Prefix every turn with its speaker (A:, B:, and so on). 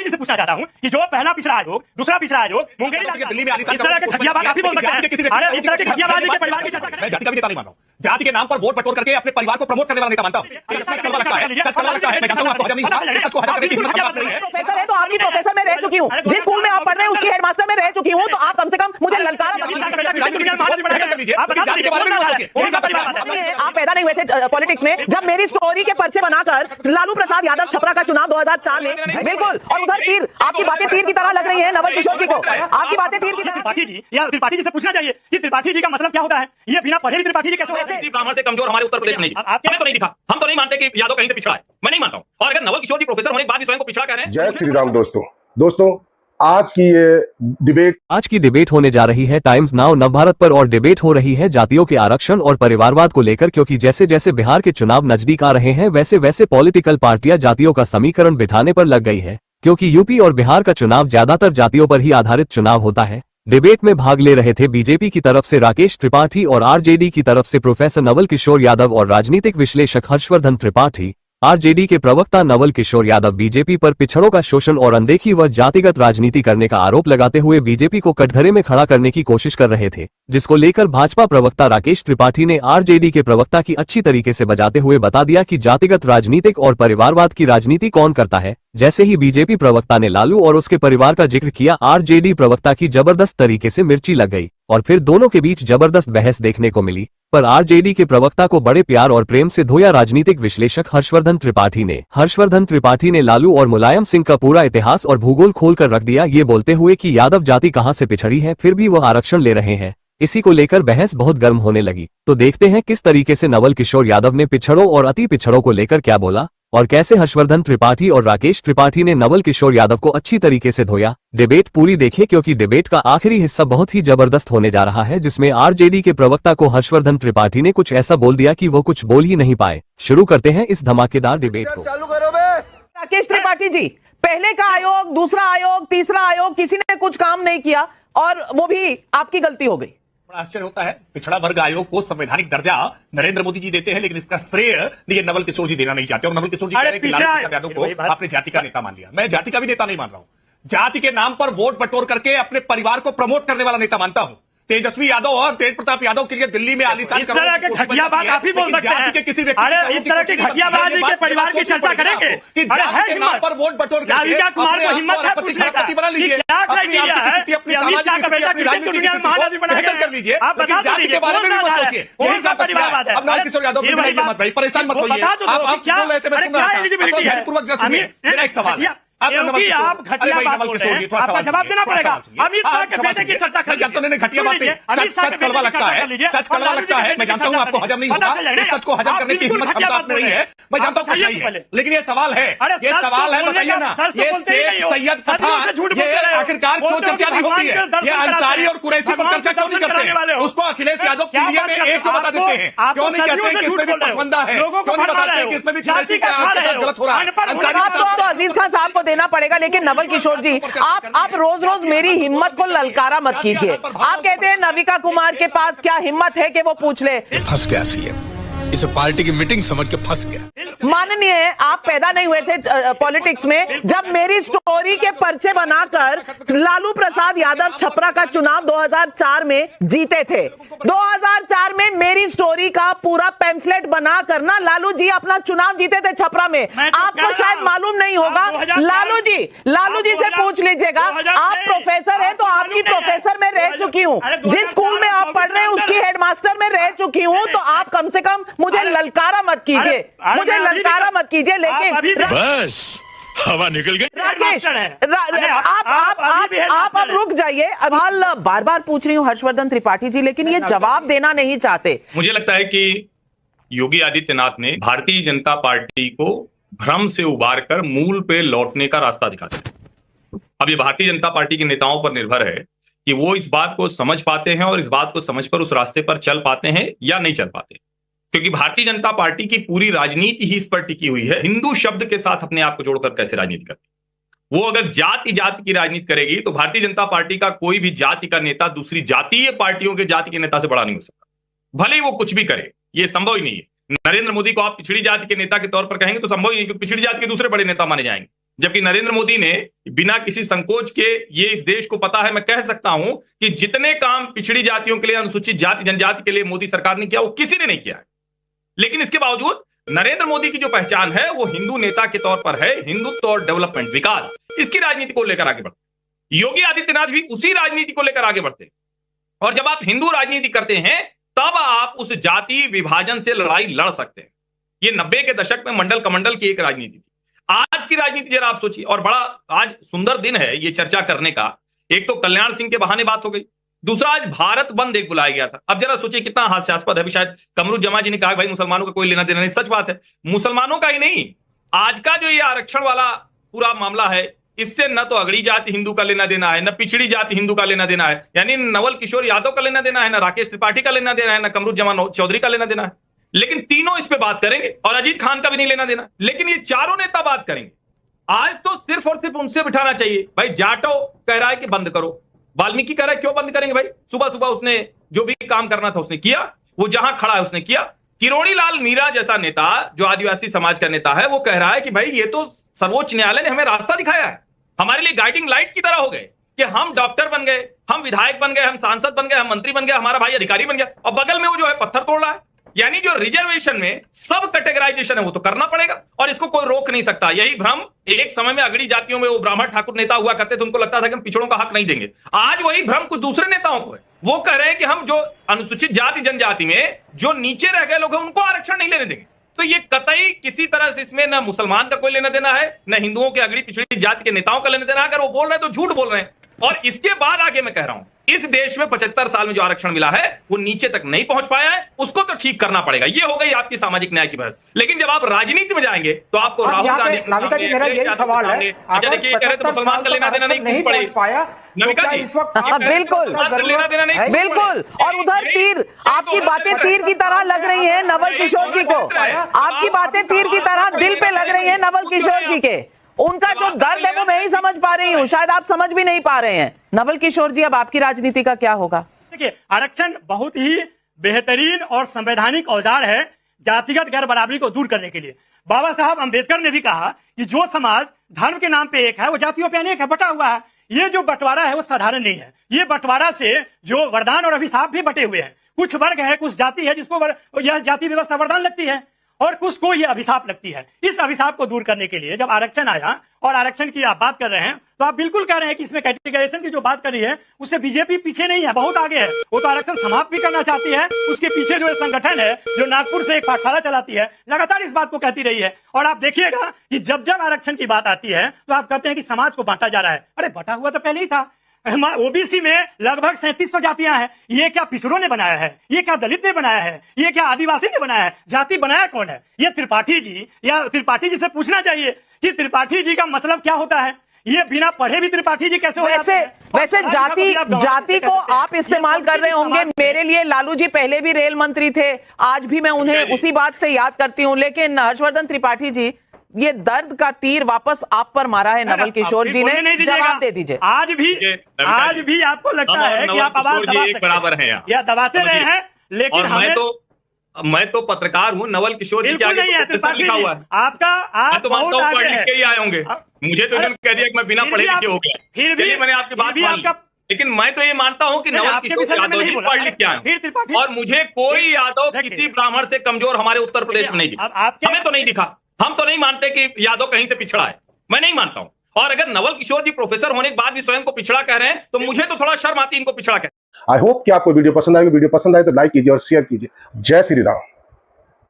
A: जी से पूछना चाहता हूँ कि जो पहला पिछड़ा आयोग, दूसरा पिछड़ा आयोग, मुंगेरी दिल्ली में इस तरह के घटियाबाज आप ही बोल सकते हैं। अरे इस तरह के घटियाबाज के परिवार की चर्चा करें।
B: मैं जाति का भी नेता नहीं मान रहा हूँ। जाति के नाम पर वोट बटोर करके अपने परिवार को प्रमोट करने वाला नेता मानता हूँ। सच कड़वा लगता है, सच कड़वा लगता है। मैं जानता हूँ आपको हजम नहीं होता, सच को हजम करने की हिम्मत नहीं है।
C: प्रोफेसर है तो आपकी प्रोफेसर में रह चुकी हूँ, जिस स्कूल में आप पढ़ रहे हैं उसकी हेडमास्टर में रह चुकी हूँ, तो आप कम से कम मुझे ललकारा आप पैदा नहीं हुए थे पॉलिटिक्स में जब मेरी स्टोरी के पर्चे बनाकर लालू प्रसाद यादव छपरा का चुनाव 2004 में, बिल्कुल। और उधर तीर, आपकी बातें तीर की तरह लग रही है नवल किशोर जी को, आपकी बातें तीर की तरह।
A: त्रिपाठी जी या त्रिपाठी जी से पूछना चाहिए कि त्रिपाठी जी का मतलब क्या होता है। ये बिना पढ़े भी त्रिपाठी जी कैसे हो सकते हैं?
D: ब्राह्मण से कमजोर हमारे उत्तर प्रदेश में नहीं, हमें तो नहीं दिखा। हम तो नहीं मानते कि यादव कहीं से पिछड़ा है, मैं नहीं मानता हूं। और अगर नवल किशोर जी प्रोफेसर होने के बाद भी स्वयं को पिछड़ा कह रहे हैं।
E: जय श्री राम दोस्तों, आज की डिबेट होने जा रही है टाइम्स नाउ नवभारत पर, और डिबेट हो रही है जातियों के आरक्षण और परिवारवाद को लेकर, क्योंकि जैसे जैसे बिहार के चुनाव नजदीक आ रहे हैं वैसे वैसे पॉलिटिकल पार्टियां जातियों का समीकरण बिठाने पर लग गई है, क्योंकि यूपी और बिहार का चुनाव ज्यादातर जातियों पर ही आधारित चुनाव होता है। डिबेट में भाग ले रहे थे बीजेपी की तरफ से राकेश त्रिपाठी और आरजेडी की तरफ से प्रोफेसर नवल किशोर यादव और राजनीतिक विश्लेषक हर्षवर्धन त्रिपाठी। आरजेडी के प्रवक्ता नवल किशोर यादव बीजेपी पर पिछड़ों का शोषण और अनदेखी व जातिगत राजनीति करने का आरोप लगाते हुए बीजेपी को कटघरे में खड़ा करने की कोशिश कर रहे थे, जिसको लेकर भाजपा प्रवक्ता राकेश त्रिपाठी ने आरजेडी के प्रवक्ता की अच्छी तरीके से बजाते हुए बता दिया कि जातिगत राजनीतिक और परिवारवाद की राजनीति कौन करता है। जैसे ही बीजेपी प्रवक्ता ने लालू और उसके परिवार का जिक्र किया, आरजेडी प्रवक्ता की जबरदस्त तरीके से मिर्ची लग गई और फिर दोनों के बीच जबरदस्त बहस देखने को मिली। पर आरजेडी के प्रवक्ता को बड़े प्यार और प्रेम से धोया राजनीतिक विश्लेषक हर्षवर्धन त्रिपाठी ने लालू और मुलायम सिंह का पूरा इतिहास और भूगोल खोलकर रख दिया, ये बोलते हुए कि यादव जाति कहां से पिछड़ी है, फिर भी वह आरक्षण ले रहे हैं। इसी को लेकर बहस बहुत गर्म होने लगी। तो देखते हैं किस तरीके से नवल किशोर यादव ने पिछड़ों और अति पिछड़ों को लेकर क्या बोला और कैसे हर्षवर्धन त्रिपाठी और राकेश त्रिपाठी ने नवल किशोर यादव को अच्छी तरीके से धोया। डिबेट पूरी देखें, क्योंकि डिबेट का आखिरी हिस्सा बहुत ही जबरदस्त होने जा रहा है, जिसमें आरजेडी के प्रवक्ता को हर्षवर्धन त्रिपाठी ने कुछ ऐसा बोल दिया कि वो कुछ बोल ही नहीं पाए। शुरू करते हैं इस धमाकेदार डिबेट को।
C: राकेश त्रिपाठी जी, पहले का आयोग, दूसरा आयोग, तीसरा आयोग, किसी ने कुछ काम नहीं किया और वो भी आपकी गलती हो गई।
B: आश्चर्य होता है, पिछड़ा वर्ग आयोग को संवैधानिक दर्जा नरेंद्र मोदी जी देते हैं, लेकिन इसका श्रेय ये नवल किशोर जी देना नहीं चाहते। और नवल किशोर जी कह रहे हैं कि लालू प्रसाद यादव को आपने जाति का नेता मान लिया। मैं जाति का भी नेता नहीं मान रहा हूं, जाति के नाम पर वोट बटोर करके अपने परिवार को प्रमोट करने वाला नेता मानता हूं। तेजस्वी यादव और तेज प्रताप यादव के लिए दिल्ली में आलीशान
A: इस तरह के घटियाबाज आप ही बोल सकते हैं। अरे इस तरह के घटियाबाज के परिवार की चर्चा करेंगे कि
B: जाति के नाम पर वोट बटोर करके
A: कुमार को हिम्मत है पूछने का
B: बना लीजिए,
A: क्या क्राइटेरिया है कि अमित शाह का बेटा क्रिकेट दुनिया में महाराज बना
B: कर लीजिए।
A: आप बता
B: जाति के बारे में भी मत सोचिए, यही सब परिवारवाद है। अब नवल किशोर यादव भी बनाइए मत भाई, परेशान मत होइए। आप बोल रहे थे, मैं सुन रहा था। पूर्वक सुनिए, मेरा एक सवाल है।
A: आप घटिया बात बोल रहे हैं, आपका जवाब देना पड़ेगा। अमित शाह के बेटे की चर्चा कर लीजिए।
B: घटिया बातें सच कड़वा लगता है, सच कड़वा लगता है। मैं जानता हूं आपको हजम नहीं होगा, सच को हजम करने की हिम्मत क्षमता आप में नहीं है, मैं जानता हूं कुछ नहीं है, लेकिन ये सवाल है, ये सवाल है, बताइए ना, ये शेख सैयद पठान, ये आखिरकार क्यों चर्चा नहीं होती है? ये अंसारी और कुरैशी पर चर्चा क्यों नहीं करते? उसको अखिलेश यादव पीडीए में एक क्यों बता देते हैं? क्यों नहीं कहते हैं कि इसमें भी पसवंदा है? क्यों नहीं बताते हैं कि इसमें भी कुरैशी का गलत हो रहा है?
C: तो अजीज खान साहब को देना पड़ेगा, लेकिन नवल किशोर जी, आप रोज रोज मेरी हिम्मत को ललकारा मत कीजिए। आप कहते हैं नविका कुमार के पास क्या हिम्मत है कि वो पूछ ले।
F: फंस गया सीएम, इसे पार्टी की मीटिंग समझ के फंस गया।
C: माननीय, आप पैदा नहीं हुए थे पॉलिटिक्स में जब मेरी स्टोरी के पर्चे बनाकर लालू प्रसाद यादव छपरा का चुनाव 2004 में जीते थे। 2004 में मेरी स्टोरी का पूरा पैम्फलेट बनाकर ना लालू जी अपना चुनाव जीते थे छपरा में। आपको शायद मालूम नहीं होगा, लालू जी से पूछ लीजिएगा। आप प्रोफेसर हैं तो आपकी प्रोफेसर में रह चुकी हूँ, जिस स्कूल में आप पढ़ रहे हैं उसकी हेडमास्टर में रह चुकी हूँ, तो आप कम से कम मुझे ललकारा मत कीजिए, मुझे ललकारा मत कीजिए। लेकिन
F: बस हवा निकल गई।
C: राकेश, आप अब रुक जाइए। सवाल बार बार पूछ रही हूँ हर्षवर्धन त्रिपाठी जी, लेकिन ये जवाब देना नहीं चाहते।
D: मुझे लगता है कि योगी आदित्यनाथ ने भारतीय जनता पार्टी को भ्रम से उबार कर मूल पे लौटने का रास्ता दिखाते हैं। अब ये भारतीय जनता पार्टी के नेताओं पर निर्भर है कि वो इस बात को समझ पाते हैं और इस बात को समझ कर उस रास्ते पर चल पाते हैं या नहीं चल पाते, क्योंकि भारतीय जनता पार्टी की पूरी राजनीति ही इस पर टिकी हुई है। हिंदू शब्द के साथ अपने आप को जोड़कर कैसे राजनीति करती। वो अगर जाति की राजनीति करेगी तो भारतीय जनता पार्टी का कोई भी जाति का नेता दूसरी जातीय पार्टियों के जाति के नेता से बड़ा नहीं हो सकता, भले ही वो कुछ भी करे। ये संभव ही नहीं है। नरेंद्र मोदी को आप पिछड़ी जाति के नेता के तौर पर कहेंगे तो संभव ही नहीं, क्योंकि पिछड़ी जाति के दूसरे बड़े नेता माने जाएंगे। जबकि नरेंद्र मोदी ने बिना किसी संकोच के, ये इस देश को पता है, मैं कह सकता हूं कि जितने काम पिछड़ी जातियों के लिए, अनुसूचित जाति जनजाति के लिए मोदी सरकार ने किया वो किसी ने नहीं किया है। लेकिन इसके बावजूद नरेंद्र मोदी की जो पहचान है वो हिंदू नेता के तौर पर है, हिंदुत्व और डेवलपमेंट, विकास, इसकी राजनीति को लेकर आगे बढ़ते। योगी आदित्यनाथ भी उसी राजनीति को लेकर आगे बढ़ते। और जब आप हिंदू राजनीति करते हैं तब आप उस जाति विभाजन से लड़ाई लड़ सकते हैं। ये 90 के दशक में मंडल कमंडल की एक राजनीति थी। आज की राजनीति जरा आप सोचिए, और बड़ा आज सुंदर दिन है ये चर्चा करने का। एक तो कल्याण सिंह के बहाने बात हो गई, दूसरा आज भारत बंद एक बुलाया गया था। अब जरा सोचिए कितना हास्यास्पद है। शायद कमरुज्जमा जी ने कहा भाई मुसलमानों का कोई लेना देना नहीं, सच बात है, मुसलमानों का ही नहीं, आज का जो ये आरक्षण वाला पूरा मामला है, इससे न तो अगड़ी जाति हिंदू का लेना देना है, न पिछड़ी जाति हिंदू का लेना देना है, यानी नवल किशोर यादव का लेना देना है, न राकेश त्रिपाठी का लेना देना है, न कमरुज्जमा चौधरी का लेना देना है। लेकिन तीनों इस पे बात करेंगे, और अजीज खान का भी नहीं लेना देना। लेकिन ये चारों नेता बात करेंगे। आज तो सिर्फ और सिर्फ उनसे बिठाना चाहिए। भाई जाटो कह रहा है कि बंद करो, वाल्मीकि कह रहा है क्यों बंद करेंगे भाई, सुबह सुबह उसने जो भी काम करना था उसने किया, वो जहां खड़ा है उसने किया। किरोड़ी लाल मीरा जैसा नेता जो आदिवासी समाज का नेता है, वो कह रहा है कि भाई ये तो सर्वोच्च न्यायालय ने हमें रास्ता दिखाया है, हमारे लिए गाइडिंग लाइट की तरह हो गए कि हम डॉक्टर बन गए, हम विधायक बन गए, हम सांसद बन गए, हम मंत्री बन गए, हमारा भाई अधिकारी बन गया, और बगल में वो जो है पत्थर तोड़ रहा है। यानी जो रिजर्वेशन में सब कैटेगराइजेशन है वो तो करना पड़ेगा और इसको कोई रोक नहीं सकता। यही भ्रम एक समय में अगड़ी जातियों में वो ब्राह्मण ठाकुर नेता हुआ करते थे, उनको लगता था कि हम पिछड़ों का हक नहीं देंगे। आज वही भ्रम कुछ दूसरे नेताओं को है, वो कह रहे हैं कि हम जो अनुसूचित जाति जनजाति में जो नीचे रह गए लोग हैं उनको आरक्षण नहीं लेने देंगे। तो ये कतई किसी तरह से इसमें न मुसलमान का कोई लेना देना है, न हिंदुओं के अगड़ी पिछड़ी जाति के नेताओं का लेना देना है। अगर वो बोल रहे हैं तो झूठ बोल रहे हैं। और इसके बाद आगे मैं कह रहा हूं, इस देश में 75 साल में जो आरक्षण मिला है वो नीचे तक नहीं पहुंच पाया है, उसको तो ठीक करना पड़ेगा। ये हो गई आपकी सामाजिक न्याय की बहस। लेकिन जब आप राजनीति में जाएंगे तो आपको राहुल गांधी,
G: नाविका जी, मेरा यही सवाल है,
D: अगर मुसलमान का लेना देना नहीं पहुंच पाया,
C: बिल्कुल बिल्कुल। और उधर तीर, आपकी बातें तीर की तरह लग रही हैं नवल किशोर जी को, आपकी बातें तीर की तरह दिल पे लग रही हैं नवल किशोर जी के। उनका जो दर्द है वो मैं ही समझ पा रही हूँ, शायद आप समझ भी नहीं पा रहे हैं। नवल किशोर जी, अब आपकी राजनीति का क्या होगा?
A: देखिए, आरक्षण बहुत ही बेहतरीन और संवैधानिक औजार है जातिगत गैर बराबरी को दूर करने के लिए। बाबा साहब अंबेडकर ने भी कहा कि जो समाज धर्म के नाम पे एक है वो जातियों पे अनेक है, बटा हुआ है। ये जो बंटवारा है वो साधारण नहीं है। ये बंटवारा से जो वरदान और अभिशाप भी बटे हुए हैं। कुछ वर्ग है, कुछ जाति है जिसको यह जाति व्यवस्था वरदान लगती है और कुछ को ये अभिशाप लगती है। इस अभिशाप को दूर करने के लिए जब आरक्षण आया, और आरक्षण की आप बात कर रहे हैं तो आप बिल्कुल कह रहे हैं कि इसमें कैटेगराइजेशन की जो बात करी है उससे बीजेपी पीछे नहीं है, बहुत आगे है। वो तो आरक्षण समाप्त भी करना चाहती है। उसके पीछे जो संगठन है जो नागपुर से एक पाठशाला चलाती है, लगातार इस बात को कहती रही है। और आप देखिएगा कि जब जब आरक्षण की बात आती है तो आप कहते हैं कि समाज को बांटा जा रहा है। अरे बटा हुआ तो पहले ही था। ओबीसी में लगभग 3700 जातियां हैं। ये क्या पिछड़ों ने बनाया है? ये क्या दलित ने बनाया है? ये क्या आदिवासी ने बनाया है? जाति बनाया कौन है? ये त्रिपाठी जी, या त्रिपाठी जी से पूछना चाहिए कि त्रिपाठी जी का मतलब क्या होता है। ये बिना पढ़े भी त्रिपाठी जी कैसे हो जाते हैं?
C: वैसे जाति को आप इस्तेमाल कर रहे होंगे। मेरे लिए लालू जी पहले भी रेल मंत्री थे, आज भी मैं उन्हें उसी बात से याद करती हूँ। लेकिन हर्षवर्धन त्रिपाठी जी, ये दर्द का तीर वापस आप पर मारा है नवल किशोर जी ने, जवाब दे दीजिए।
A: आज भी आपको लगता है कि आप आवाज दबा सकते
D: बराबर हैं
A: या दबाते रहे हैं, लेकिन
D: मैं तो पत्रकार हूँ। नवल किशोर जी के आगे लिखा हुआ है।
A: आप
D: तो मानता हूँ पढ़ लिख के ही आए होंगे। मुझे तो इन्होंने कह दिया कि मैं बिना पढ़े लिखे हो गया, फिर भी मैंने आपकी बात मान ली। लेकिन मैं तो ये मानता हूं कि नवल किशोर यादव जी पढ़ लिख के आए, और मुझे कोई यादव किसी ब्राह्मण से कमजोर हमारे उत्तर प्रदेश में नहीं दिखा। हमें तो नहीं दिखा। हम तो नहीं मानते कि यादव कहीं से पिछड़ा है, मैं नहीं मानता हूं। और अगर नवल किशोर जी प्रोफेसर होने के बाद भी स्वयं को पिछड़ा कह रहे हैं तो मुझे तो थोड़ा शर्म आती है इनको पिछड़ा कह।
H: आई होप कि आपको वीडियो पसंद आएगी। वीडियो पसंद आए तो लाइक कीजिए और शेयर कीजिए। जय श्री राम।